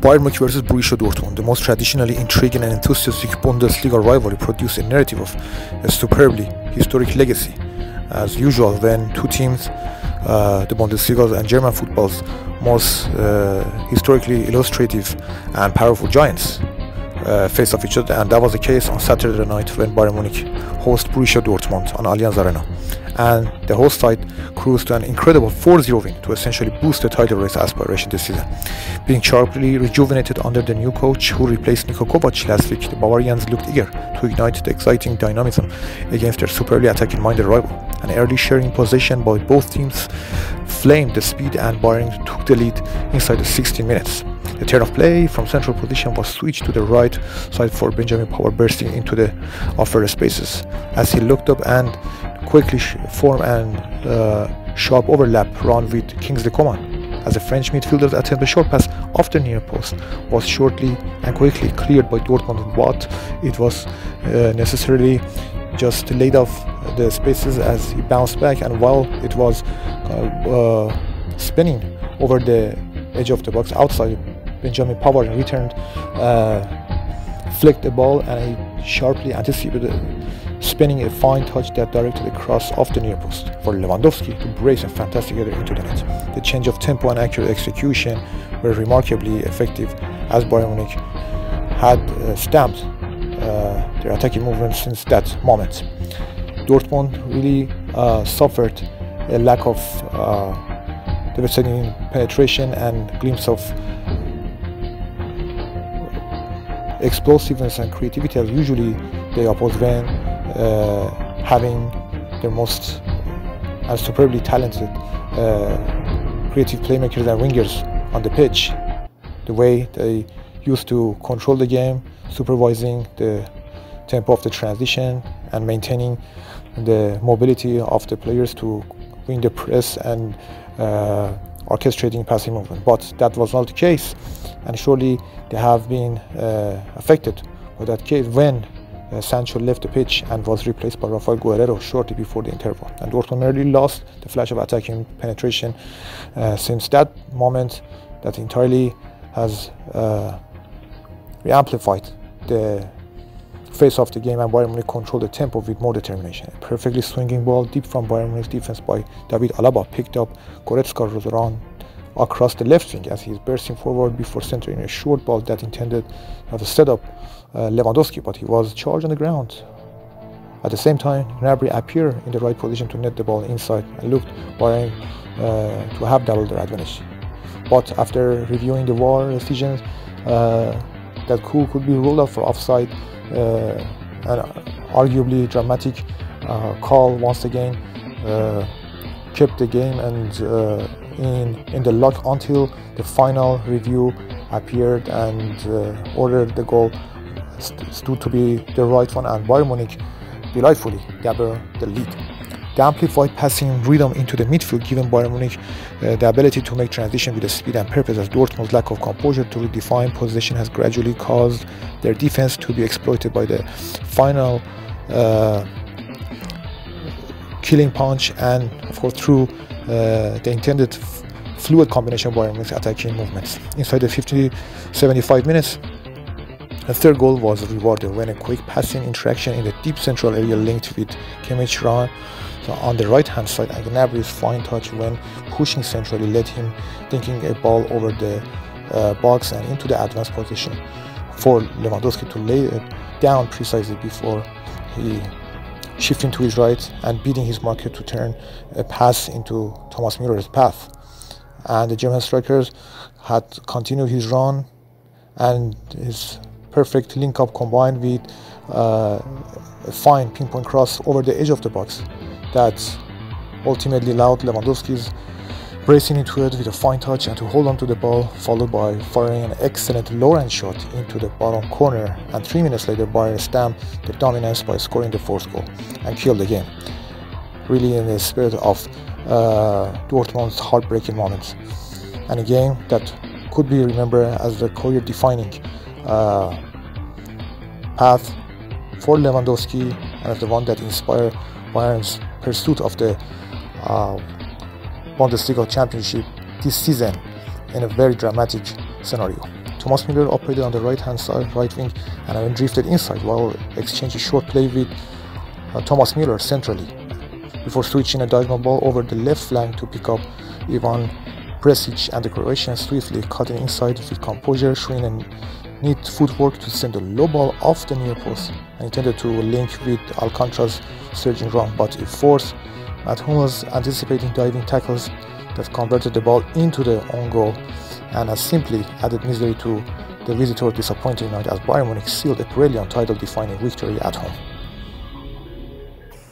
Bayern Munich versus Borussia Dortmund, the most traditionally intriguing and enthusiastic Bundesliga rivalry, produced a narrative of a superbly historic legacy. As usual, when two teams, the Bundesliga and German football's most historically illustrative and powerful giants, face off each other, and that was the case on Saturday night when Bayern Munich host Borussia Dortmund on Allianz Arena, and the host side cruised to an incredible 4-0 win to essentially boost the title race aspiration this season. Being sharply rejuvenated under the new coach who replaced Niko Kovac last week, the Bavarians looked eager to ignite the exciting dynamism against their superbly attacking-minded rival. An early sharing possession by both teams flamed the speed, and Bayern took the lead inside the 16 minutes. The turn of play from central position was switched to the right side for Benjamin Pavard, bursting into the offered spaces as he looked up and quickly formed and sharp overlap run with Kingsley Coman, as the French midfielders attempt a short pass off the near post was shortly and quickly cleared by Dortmund, but it was necessarily just laid off the spaces as he bounced back, and while it was spinning over the edge of the box outside, Benjamin Pavard returned, flicked the ball, and he sharply anticipated spinning a fine touch that directed a cross off the near post for Lewandowski to brace a fantastic header into the net. The change of tempo and accurate execution were remarkably effective, as Bayern Munich had stamped their attacking movement since that moment. Dortmund really suffered a lack of devastating penetration and glimpse of explosiveness and creativity as usually they oppose when having their most and superbly talented creative playmakers and wingers on the pitch. The way they used to control the game, supervising the tempo of the transition and maintaining the mobility of the players to win the press and orchestrating passing movement. But that was not the case, and surely they have been affected by that case when Sancho left the pitch and was replaced by Rafael Guerrero shortly before the interval, and Dortmund nearly lost the flash of attacking penetration. Since that moment, that entirely has re-amplified the face of the game, and Bayern Munich controlled the tempo with more determination. A perfectly swinging ball deep from Bayern Munich's defense by David Alaba picked up Goretzka's run across the left wing as he is bursting forward before centering a short ball that intended to set up Lewandowski, but he was charged on the ground. At the same time, Gnabry appeared in the right position to net the ball inside and looked Bayern to have doubled their advantage. But after reviewing the VAR decisions, that could be ruled out for offside, an arguably dramatic call once again kept the game and in the lock until the final review appeared and ordered the goal stood to be the right one, and Bayern Munich delightfully gathered the lead. The amplified passing rhythm into the midfield given Bayern Munich the ability to make transition with speed and purpose, as Dortmund's lack of composure to redefine possession has gradually caused their defense to be exploited by the final killing punch, and of course through the intended fluid combination of Bayern Munich's attacking movements. Inside the 75 minutes, the third goal was rewarded when a quick passing interaction in the deep central area linked with Kimmich run on the right hand side, and Gnabry's fine touch when pushing centrally led him thinking a ball over the box and into the advanced position for Lewandowski to lay it down precisely before he shifting to his right and beating his marker to turn a pass into Thomas Müller's path. And the German strikers had continued his run, and his perfect link-up combined with a fine pinpoint cross over the edge of the box that ultimately allowed Lewandowski's bracing into it with a fine touch and to hold on to the ball, followed by firing an excellent low-range shot into the bottom corner, and 3 minutes later Bayern stamped the dominance by scoring the fourth goal and killed the game. Really in the spirit of Dortmund's heartbreaking moments, and a game that could be remembered as the career-defining path for Lewandowski, and as the one that inspired Bayern's pursuit of the Bundesliga championship this season in a very dramatic scenario. Thomas Müller operated on the right-hand side, right wing, and then drifted inside while exchanging short play with Thomas Müller centrally, before switching a diagonal ball over the left flank to pick up Ivan Presic, and the Croatians swiftly cutting inside with composure, showing a neat footwork to send the low ball off the near post and intended to link with Alcantara's surging run, but it forced Matt Hummels' anticipating diving tackles that converted the ball into the own goal, and has simply added misery to the visitor disappointing night as Bayern Munich sealed a brilliant title-defining victory at home.